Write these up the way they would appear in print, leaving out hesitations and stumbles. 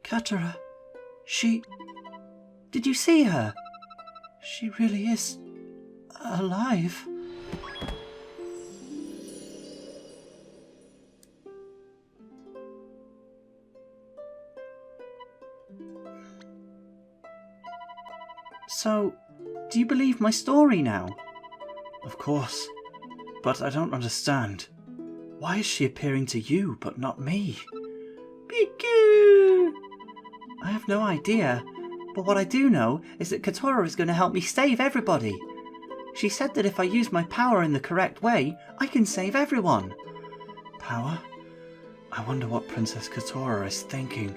Katara, she... Did you see her? She really is... alive. So, do you believe my story now? Of course, but I don't understand. Why is she appearing to you, but not me? Piku! I have no idea, but what I do know is that Katara is going to help me save everybody. She said that if I use my power in the correct way, I can save everyone. Power? I wonder what Princess Katara is thinking.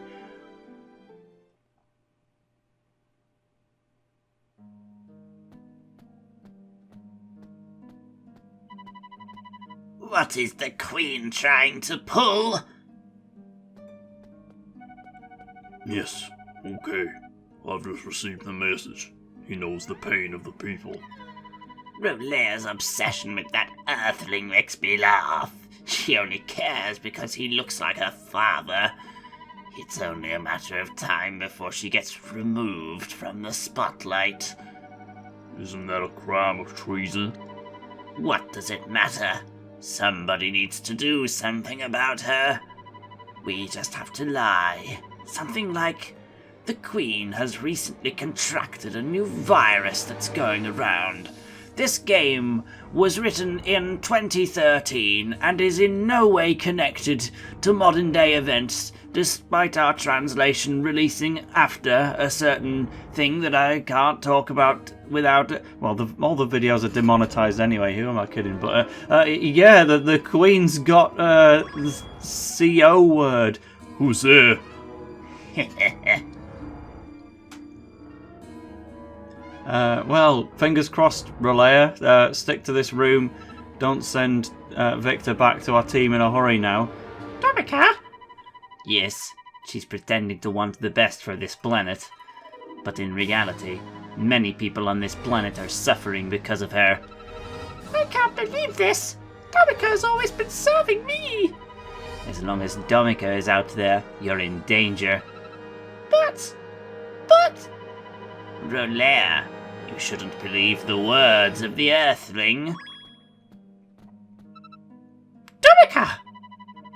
What is the Queen trying to pull? Yes, okay. I've just received the message. He knows the pain of the people. Rolea's obsession with that earthling makes me laugh. She only cares because he looks like her father. It's only a matter of time before she gets removed from the spotlight. Isn't that a crime of treason? What does it matter? Somebody needs to do something about her. We just have to lie. Something like, the Queen has recently contracted a new virus that's going around. This game was written in 2013 and is in no way connected to modern day events, despite our translation releasing after a certain thing that I can't talk about without... Well, all the videos are demonetized anyway, who am I kidding? But, yeah, the Queen's got the CO word. Who's there? Well, fingers crossed, Rolea. Stick to this room. Don't send Victor back to our team in a hurry now. Tomika? Yes, she's pretending to want the best for this planet. But in reality, many people on this planet are suffering because of her. I can't believe this! Tomika has always been serving me! As long as Tomika is out there, you're in danger. But... Rolea, you shouldn't believe the words of the Earthling. Tomika!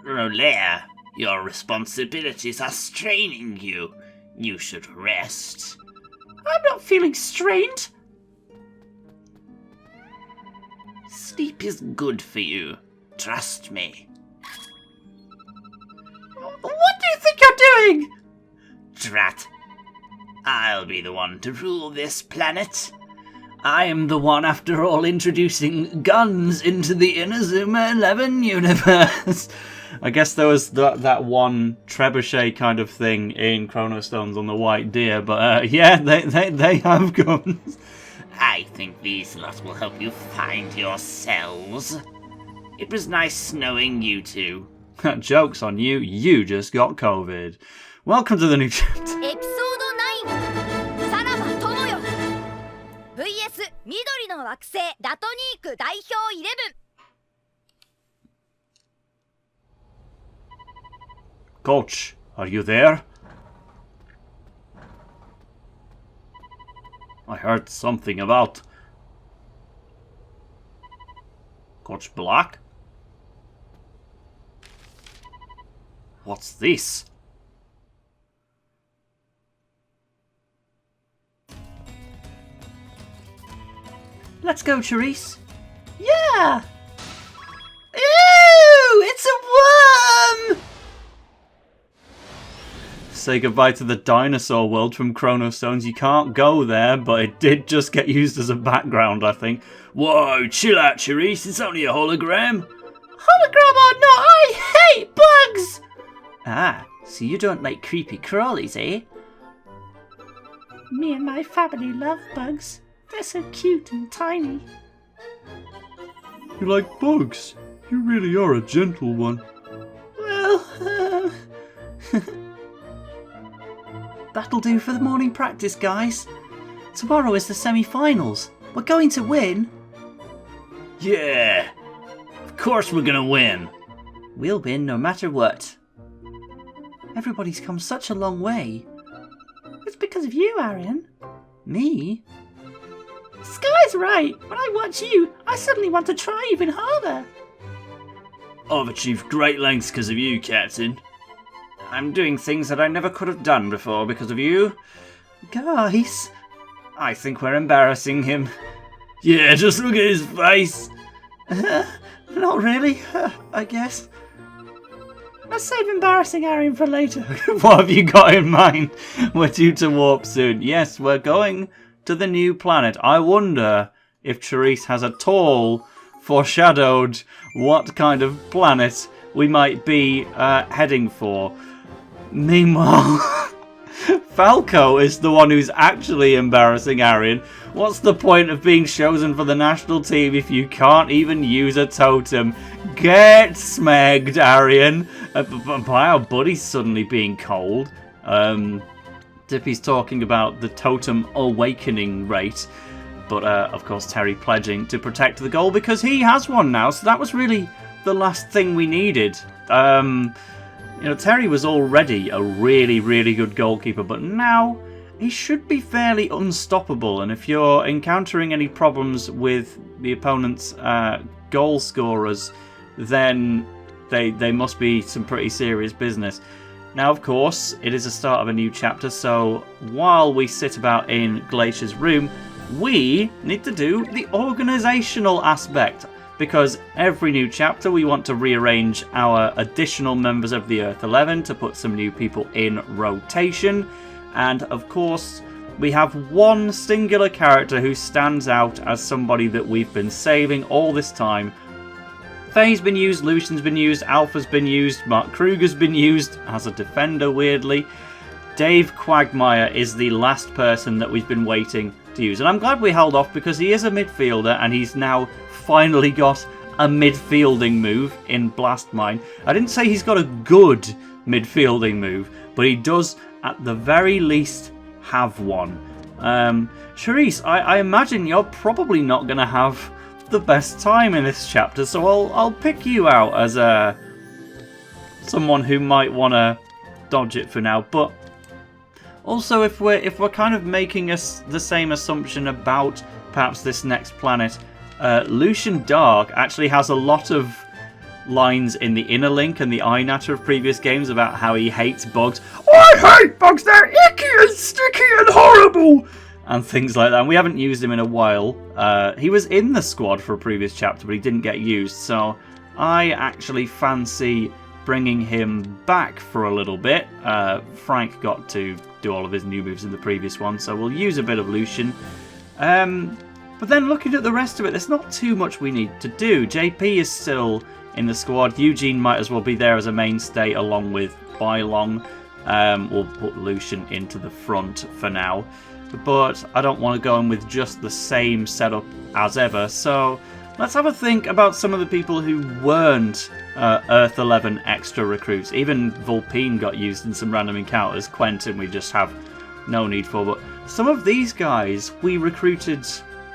Rolea, your responsibilities are straining you. You should rest. I'm not feeling strained. Sleep is good for you. Trust me. What do you think you're doing? Drat. I'll be the one to rule this planet. I am the one, after all, introducing guns into the Inazuma 11 universe. I guess there was that one trebuchet kind of thing in Chronostones on the White Deer, but yeah, they have guns. I think these lot will help you find yourselves. It was nice knowing you two. Joke's on you, you just got COVID. Welcome to the new chapter. Episode 9さらば友よ VS 緑の惑星ラトニーク代表11 Coach, are you there? I heard something about... Coach Black? What's this? Let's go, Charisse. Yeah! Ew! It's a worm! Say goodbye to the dinosaur world from Chronostones. You can't go there, but it did just get used as a background, I think. Whoa, chill out, Charisse. It's only a hologram. Hologram or not, I hate bugs! Ah, so you don't like creepy crawlies, eh? Me and my family love bugs. They're so cute and tiny. You like bugs? You really are a gentle one. Well, That'll do for the morning practice, guys. Tomorrow is the semi-finals. We're going to win. Yeah, of course we're gonna win. We'll win no matter what. Everybody's come such a long way. It's because of you, Arian. Me? Sky's right. When I watch you, I suddenly want to try even harder. I've achieved great lengths because of you, Captain. I'm doing things that I never could have done before because of you. Guys, I think we're embarrassing him. Yeah, just look at his face. Not really, I guess. Let's save embarrassing Arian for later. What have you got in mind? We're due to warp soon. Yes, we're going to the new planet. I wonder if Therese has at all foreshadowed what kind of planet we might be heading for. Meanwhile, Falco is the one who's actually embarrassing Arian. What's the point of being chosen for the national team if you can't even use a totem? Get smegged, Arian. Wow, Buddy's suddenly being cold. Dippy's talking about the totem awakening rate. But, of course, Terry pledging to protect the goal because he has one now. So that was really the last thing we needed. You know, Terry was already a really, really good goalkeeper, but now he should be fairly unstoppable. And if you're encountering any problems with the opponent's goal scorers, then they must be some pretty serious business. Now, of course, it is the start of a new chapter, so while we sit about in Glacier's room, we need to do the organisational aspect. Because every new chapter we want to rearrange our additional members of the Earth 11 to put some new people in rotation. And of course, we have one singular character who stands out as somebody that we've been saving all this time. Faye's been used, Lucian's been used, Alpha's been used, Mark Kruger's been used as a defender, weirdly. Dave Quagmire is the last person that we've been waiting to use. And I'm glad we held off because he is a midfielder and he's now finally got a midfielding move in Blast Mine. I didn't say he's got a good midfielding move, but he does at the very least have one. Charisse, I imagine you're probably not going to have the best time in this chapter, so I'll pick you out as someone who might want to dodge it for now. But also, if we're kind of making the same assumption about perhaps this next planet, Lucian Dark actually has a lot of lines in the Inner Link and the iNatter of previous games about how he hates bugs. I hate bugs, they're icky and sticky and horrible! And things like that. And we haven't used him in a while. He was in the squad for a previous chapter, but he didn't get used. So I actually fancy bringing him back for a little bit. Frank got to do all of his new moves in the previous one, so we'll use a bit of Lucian. But then looking at the rest of it, there's not too much we need to do. JP is still in the squad. Eugene might as well be there as a mainstay along with Bylong. We'll put Lucian into the front for now. But I don't want to go in with just the same setup as ever. So let's have a think about some of the people who weren't Earth 11 extra recruits. Even Vulpine got used in some random encounters. Quentin we just have no need for. But some of these guys we recruited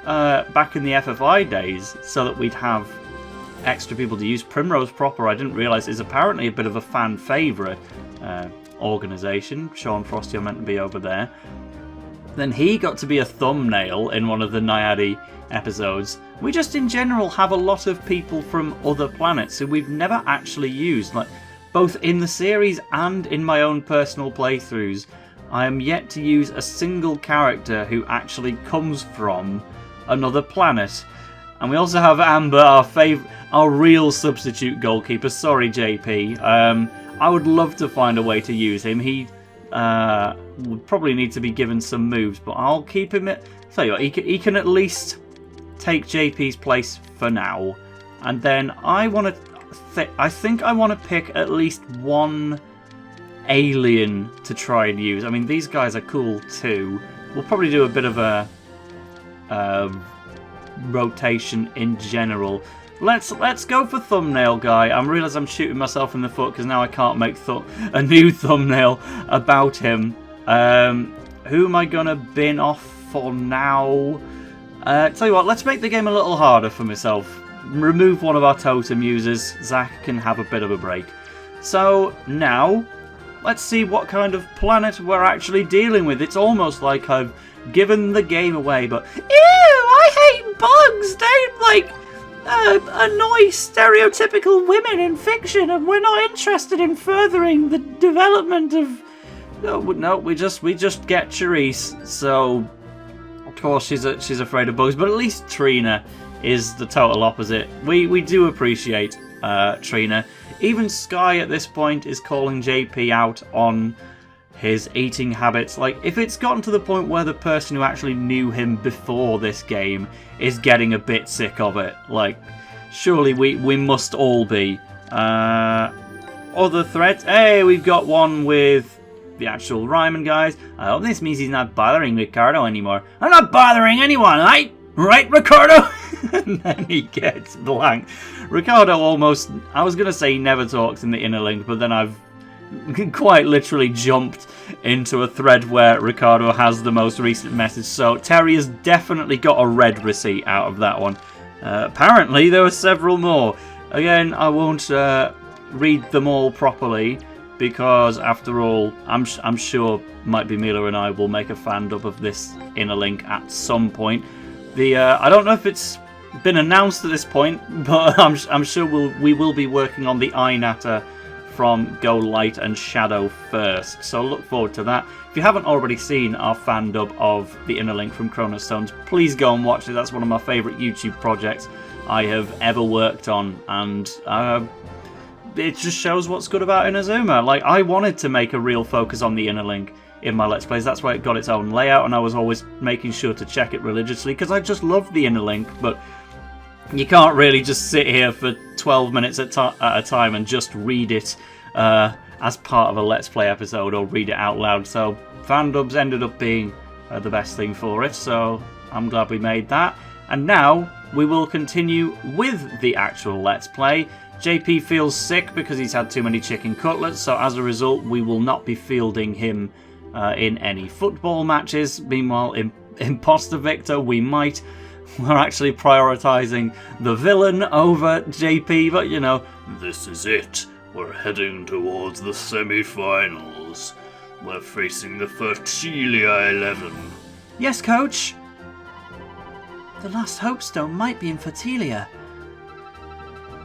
back in the FFI days so that we'd have extra people to use. Primrose Proper, I didn't realise, is apparently a bit of a fan favourite organisation. Sean Frosty are meant to be over there. Then he got to be a thumbnail in one of the Naiadi episodes. We just in general have a lot of people from other planets who we've never actually used, like both in the series and in my own personal playthroughs. I am yet to use a single character who actually comes from another planet. And we also have Amber, our real substitute goalkeeper. Sorry, JP. I would love to find a way to use him. He would probably need to be given some moves, but I'll keep him. Tell you what, he can at least take JP's place for now. And then I think I want to pick at least one alien to try and use. I mean, these guys are cool too. We'll probably do a bit of a rotation in general. Let's go for thumbnail guy. I realise I'm shooting myself in the foot because now I can't make a new thumbnail about him. Who am I gonna bin off for now? Tell you what, let's make the game a little harder for myself. Remove one of our totem users. Zach can have a bit of a break. So now let's see what kind of planet we're actually dealing with. It's almost like I've given the game away, but ew, I hate bugs. They like annoy stereotypical women in fiction, and we're not interested in furthering the development of. No, we just get Charisse. So of course she's afraid of bugs, but at least Trina is the total opposite. We do appreciate Trina. Even Sky at this point is calling JP out on his eating habits. Like, if it's gotten to the point where the person who actually knew him before this game is getting a bit sick of it, like, surely we must all be. Other threats. Hey, we've got one with the actual Ryman guys. I hope this means he's not bothering Ricardo anymore. I'm not bothering anyone, right, Ricardo? And then he gets blank. Ricardo almost, I was going to say he never talks in the inner link, but then I've quite literally jumped into a thread where Ricardo has the most recent message. So Terry has definitely got a red receipt out of that one. Apparently there were several more. Again, I won't read them all properly, because after all, I'm sure Might Be Mila and I will make a fan dub of this inner link at some point. I don't know if it's been announced at this point, but I'm sure we will be working on the Einatter from Go Light and Shadow first, so look forward to that. If you haven't already seen our fan dub of the inner link from Chrono Stones, please go and watch it. That's one of my favourite YouTube projects I have ever worked on, and it just shows what's good about Inazuma. Like, I wanted to make a real focus on the inner link in my Let's Plays. That's why it got its own layout, and I was always making sure to check it religiously, because I just love the inner link. But you can't really just sit here for 12 minutes at a time and just read it as part of a Let's Play episode, or read it out loud. So fan dubs ended up being the best thing for it, so I'm glad we made that. And now we will continue with the actual Let's Play. JP feels sick because he's had too many chicken cutlets, so as a result we will not be fielding him in any football matches. Meanwhile, Imposter Victor, we might. We're actually prioritising the villain over JP, but you know. This is it. We're heading towards the semi-finals. We're facing the Fertilia 11. Yes, coach. The last Hope Stone might be in Fertilia.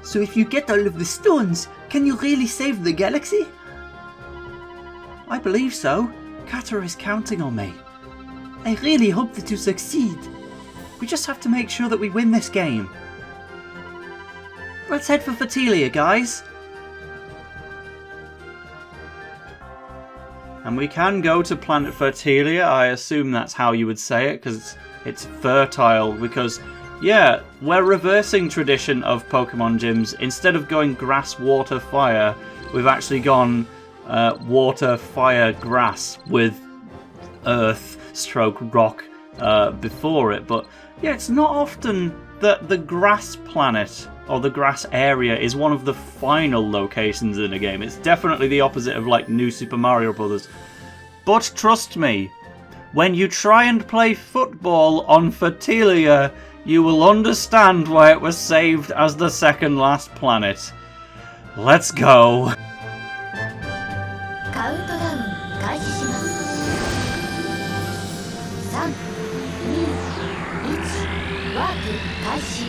So if you get all of the stones, can you really save the galaxy? I believe so. Kata is counting on me. I really hope that you succeed. We just have to make sure that we win this game. Let's head for Fertilia, guys. And we can go to planet Fertilia. I assume that's how you would say it, because it's fertile. Because, yeah, we're reversing tradition of Pokemon gyms. Instead of going grass, water, fire, we've actually gone water, fire, grass with earth, stroke, rock before it. But yeah, it's not often that the grass planet or the grass area is one of the final locations in a game. It's definitely the opposite of like New Super Mario Bros. But trust me, when you try and play football on Fertilia, you will understand why it was saved as the second last planet. Let's go. カウントダウン開始します。3、2、1、ワープ開始。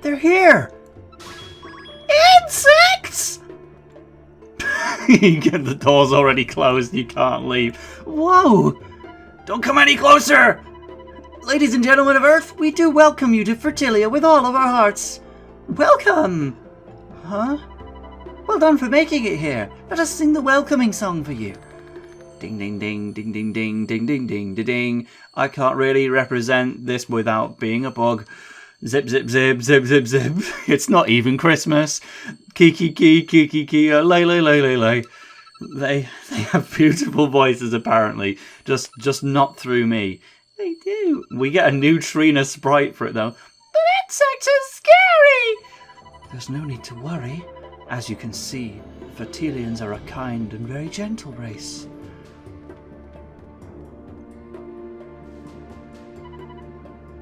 They're here! Insects! The door's already closed, you can't leave. Whoa! Don't come any closer! Ladies and gentlemen of Earth, we do welcome you to Fertilia with all of our hearts. Welcome! Huh? Well done for making it here. Let us sing the welcoming song for you. Ding ding ding ding ding ding ding ding ding ding ding. I can't really represent this without being a bug. Zip, zip, zip, zip, zip, zip. It's not even Christmas. Kiki, kiki, lay, lay, lay, lay, lay. They have beautiful voices, apparently. Just not through me. They do. We get a new Trina sprite for it, though. But insects are scary! There's no need to worry. As you can see, Fertilians are a kind and very gentle race.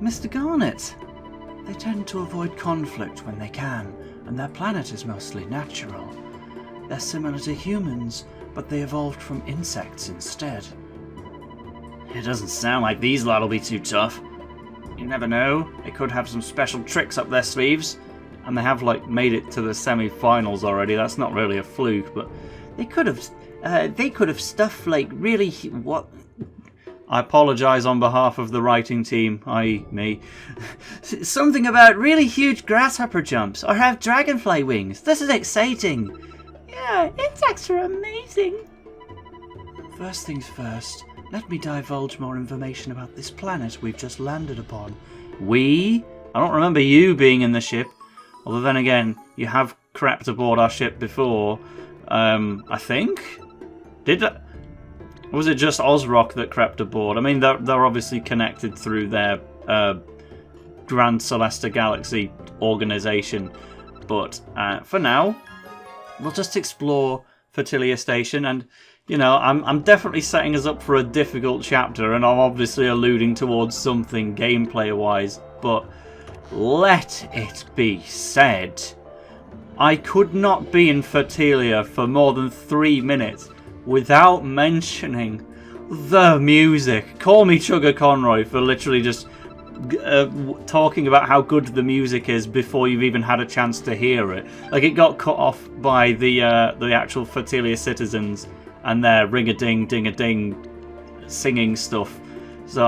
Mr. Garnet, they tend to avoid conflict when they can, and their planet is mostly natural. They're similar to humans, but they evolved from insects instead. It doesn't sound like these lot will be too tough. You never know, they could have some special tricks up their sleeves. And they have, like, made it to the semi-finals already. That's not really a fluke, but they could have stuff like really what. I apologise on behalf of the writing team, i.e. me. Something about really huge grasshopper jumps, or have dragonfly wings. This is exciting. Yeah, insects are amazing. First things first, let me divulge more information about this planet we've just landed upon. I don't remember you being in the ship. Although then again, you have crept aboard our ship before, I think? Or was it just Ozrock that crept aboard? I mean, they're obviously connected through their Grand Celesta Galaxy organization. But for now, we'll just explore Fertilia Station. And, you know, I'm definitely setting us up for a difficult chapter. And I'm obviously alluding towards something gameplay-wise. But let it be said, I could not be in Fertilia for more than 3 minutes without mentioning the music. Call me Chugga Conroy for literally just talking about how good the music is before you've even had a chance to hear it. Like, it got cut off by the actual Fertilia citizens and their ring-a-ding, ding-a-ding singing stuff. So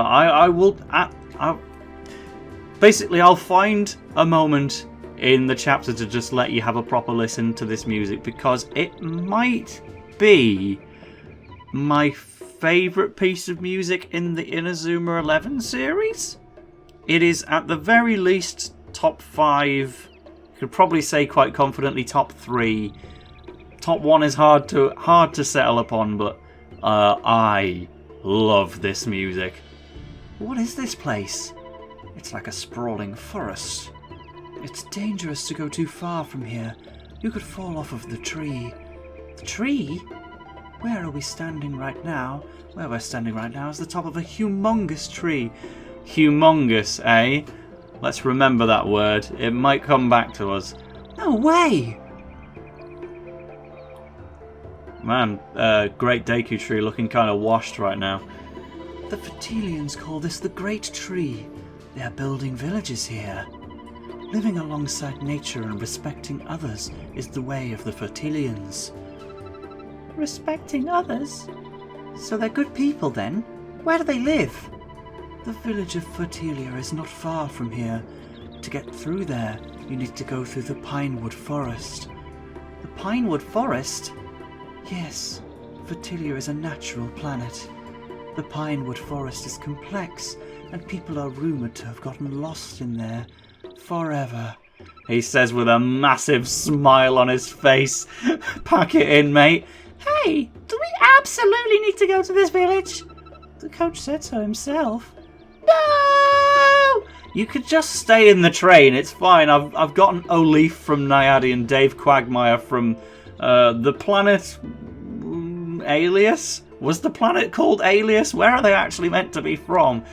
basically, I'll find a moment in the chapter to just let you have a proper listen to this music, because it might be my favourite piece of music in the Inazuma 11 series. It is at the very least top 5. You could probably say quite confidently top 3. Top 1 is hard to settle upon, but I love this music. What is this place? It's like a sprawling forest. It's dangerous to go too far from here. You could fall off of the tree. The tree? Where are we standing right now? Where we're standing right now is the top of a humongous tree. Humongous, eh? Let's remember that word. It might come back to us. No way! Man, Great Deku Tree looking kind of washed right now. The Fertilians call this the Great Tree. They are building villages here. Living alongside nature and respecting others is the way of the Fertilians. Respecting others? So they're good people then? Where do they live? The village of Fertilia is not far from here. To get through there, you need to go through the Pinewood Forest. The Pinewood Forest? Yes, Fertilia is a natural planet. The Pinewood Forest is complex, and people are rumoured to have gotten lost in there forever. He says with a massive smile on his face. Pack it in, mate. Hey, do we absolutely need to go to this village? The coach said so himself. No! You could just stay in the train, it's fine. I've gotten O'Leaf from Nayade and Dave Quagmire from the planet Alias? Was the planet called Alias? Where are they actually meant to be from?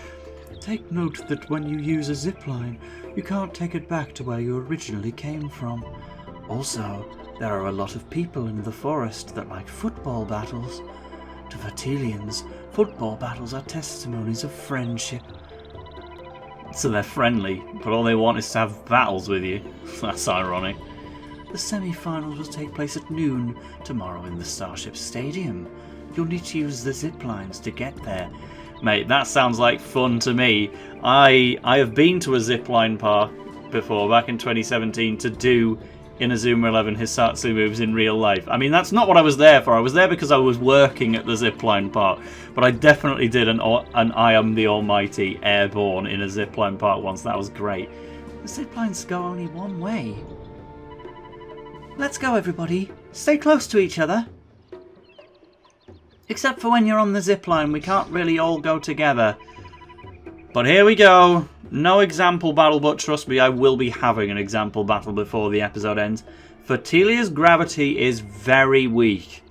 Take note that when you use a zipline, you can't take it back to where you originally came from. Also, there are a lot of people in the forest that like football battles. To Fertilians, football battles are testimonies of friendship. So they're friendly, but all they want is to have battles with you. That's ironic. The semi-finals will take place at noon tomorrow in the Starship Stadium. You'll need to use the zip lines to get there. Mate, that sounds like fun to me. I have been to a zipline park before, back in 2017, to do Inazuma 11 Hisatsu moves in real life. I mean, that's not what I was there for. I was there because I was working at the zipline park. But I definitely did an I Am the Almighty airborne in a zipline park once. That was great. The zip lines go only one way. Let's go, everybody. Stay close to each other. Except for when you're on the zip line, we can't really all go together. But here we go. No example battle, but trust me, I will be having an example battle before the episode ends. Fertilia's gravity is very weak.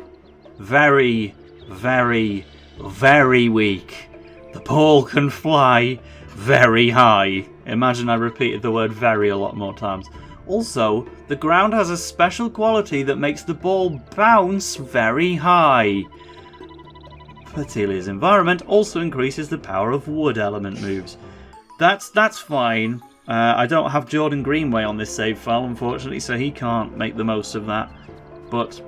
Very, very, very weak. The ball can fly very high. Imagine I repeated the word very a lot more times. Also, the ground has a special quality that makes the ball bounce very high. Fertilia's environment also increases the power of wood element moves. That's fine. I don't have Jordan Greenway on this save file, unfortunately, so he can't make the most of that. But,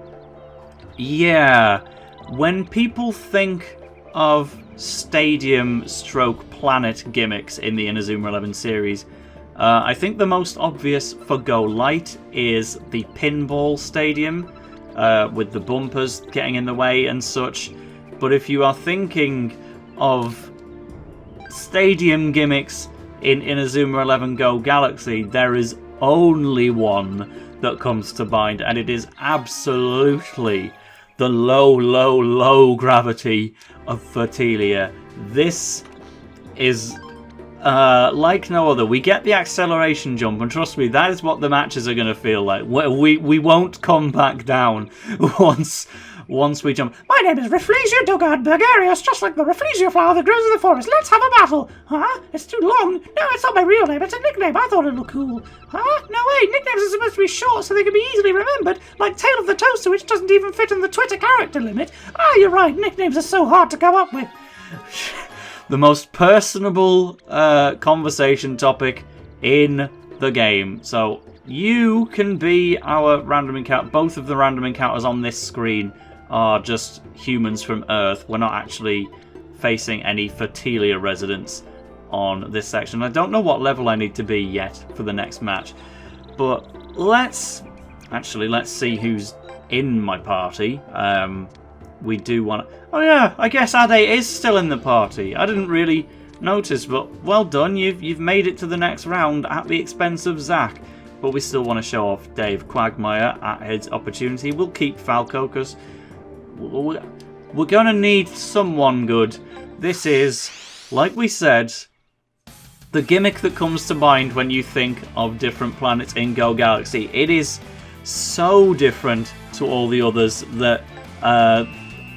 yeah, when people think of stadium/planet gimmicks in the Inazuma 11 series, I think the most obvious for Go Light is the pinball stadium, with the bumpers getting in the way and such. But if you are thinking of stadium gimmicks in Inazuma 11 Go Galaxy, there is only one that comes to mind, and it is absolutely the low, low, low gravity of Fertilia. This is like no other. We get the acceleration jump, and trust me, that is what the matches are going to feel like. We won't come back down once we jump. My name is Rafflesia Dugard Burgarius, just like the Rafflesia flower that grows in the forest. Let's have a battle. Huh? It's too long. No, it's not my real name. It's a nickname. I thought it looked cool. Huh? No way. Nicknames are supposed to be short so they can be easily remembered, like TaleOfTheToaster, which doesn't even fit in the Twitter character limit. Ah, you're right. Nicknames are so hard to come up with. The most personable conversation topic in the game. So you can be our random encounter. Both of the random encounters on this screen are just humans from Earth. We're not actually facing any Fertilia residents on this section. I don't know what level I need to be yet for the next match. But let's see who's in my party. We do want to... Oh yeah, I guess Ade is still in the party. I didn't really notice, but well done. You've made it to the next round at the expense of Zach. But we still want to show off Dave Quagmire at his opportunity. We'll keep Falco, because we're going to need someone good. This is, like we said, the gimmick that comes to mind when you think of different planets in Go Galaxy. It is so different to all the others that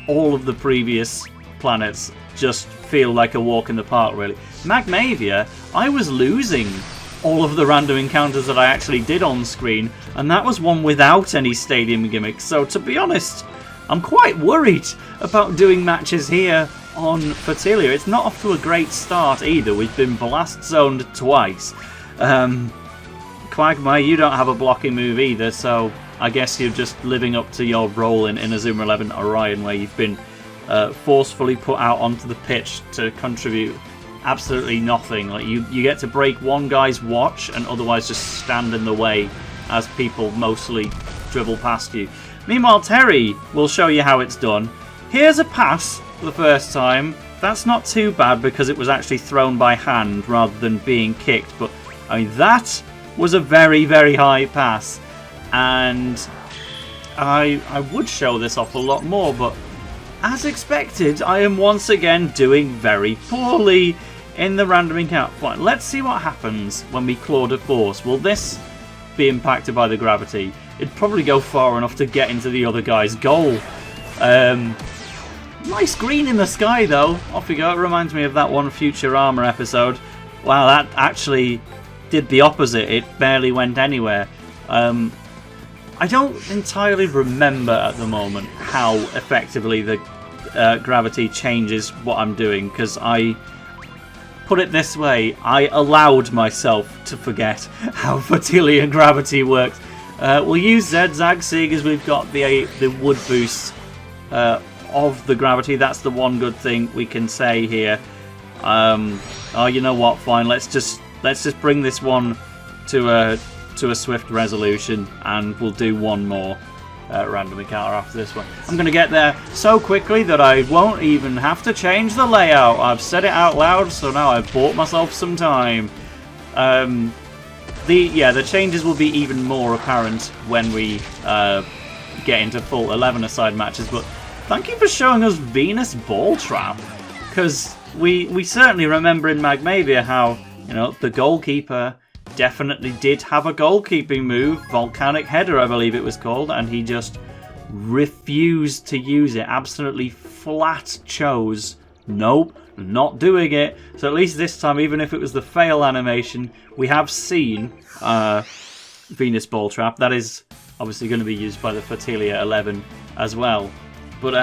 all of the previous planets just feel like a walk in the park, really. Magmavia, I was losing all of the random encounters that I actually did on screen, and that was one without any stadium gimmicks. So to be honest, I'm quite worried about doing matches here on Fertilia. It's not off to a great start either. We've been blast zoned twice. Quagmire, you don't have a blocking move either, so I guess you're just living up to your role in Inazuma 11 Orion, where you've been forcefully put out onto the pitch to contribute absolutely nothing. Like you get to break one guy's watch and otherwise just stand in the way as people mostly dribble past you. Meanwhile, Terry will show you how it's done. Here's a pass for the first time. That's not too bad because it was actually thrown by hand rather than being kicked. But I mean, that was a very, very high pass. And I would show this off a lot more, but as expected, I am once again doing very poorly in the random encounter. Fine, let's see what happens when we claw de force. Will this be impacted by the gravity? It'd probably go far enough to get into the other guy's goal. Nice green in the sky, though. Off we go. It reminds me of that one Futurama episode. Wow, that actually did the opposite. It barely went anywhere. I don't entirely remember at the moment how effectively the gravity changes what I'm doing, because I put it this way, I allowed myself to forget how Fertilia gravity works. We'll use Zigzag, seeing as we've got the wood boost of the gravity. That's the one good thing we can say here. Oh, you know what? Fine. Let's just bring this one to a swift resolution, and we'll do one more random encounter after this one. I'm going to get there so quickly that I won't even have to change the layout. I've said it out loud, so now I've bought myself some time. the changes will be even more apparent when we get into full 11-a-side matches. But thank you for showing us Venus Ball Trap, because we certainly remember in Magmavia how, you know, the goalkeeper definitely did have a goalkeeping move, Volcanic Header I believe it was called, and he just refused to use it, absolutely flat chose, nope, not doing it. So at least this time, even if it was the fail animation, we have seen Venus Ball Trap. That is obviously going to be used by the Fertilia 11 as well. But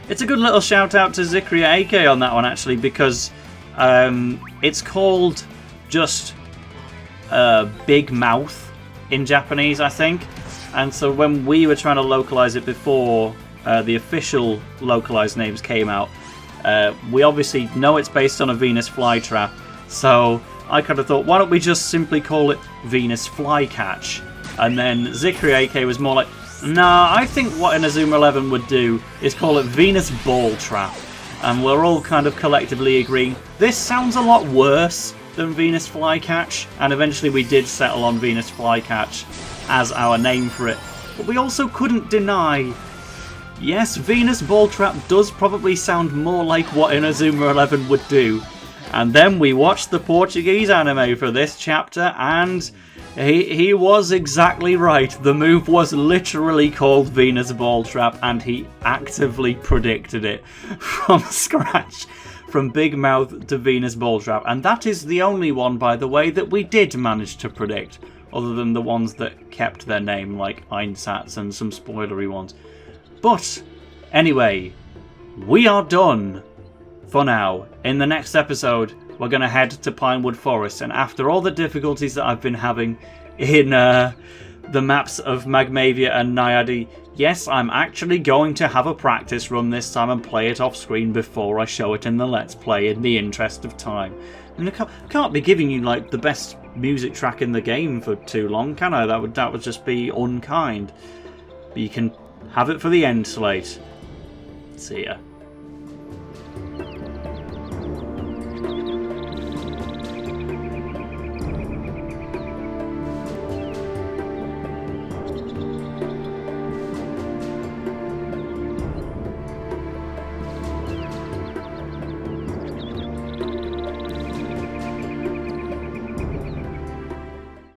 it's a good little shout out to Zikria AK on that one actually, because it's called just Big Mouth in Japanese, I think. And so when we were trying to localize it before the official localized names came out, we obviously know it's based on a Venus flytrap. So I kind of thought, why don't we just simply call it Venus Flycatch? And then Zikria AK was more like, nah, I think what Inazuma 11 would do is call it Venus Ball Trap. And we're all kind of collectively agreeing, this sounds a lot worse than Venus Flycatch. And eventually we did settle on Venus Flycatch as our name for it. But we also couldn't deny, yes, Venus Ball Trap does probably sound more like what Inazuma 11 would do. And then we watched the Portuguese anime for this chapter, and he was exactly right. The move was literally called Venus Ball Trap, and he actively predicted it from scratch, from Big Mouth to Venus Ball Trap. And that is the only one, by the way, that we did manage to predict, other than the ones that kept their name, like Einsatz and some spoilery ones. But anyway, we are done for now. In the next episode, we're going to head to Pinewood Forest, and after all the difficulties that I've been having in the maps of Magmavia and Naiadi, yes, I'm actually going to have a practice run this time and play it off screen before I show it in the Let's Play, in the interest of time. And I can't be giving you like the best music track in the game for too long, can I? That would just be unkind. But you can have it for the end slate. See ya.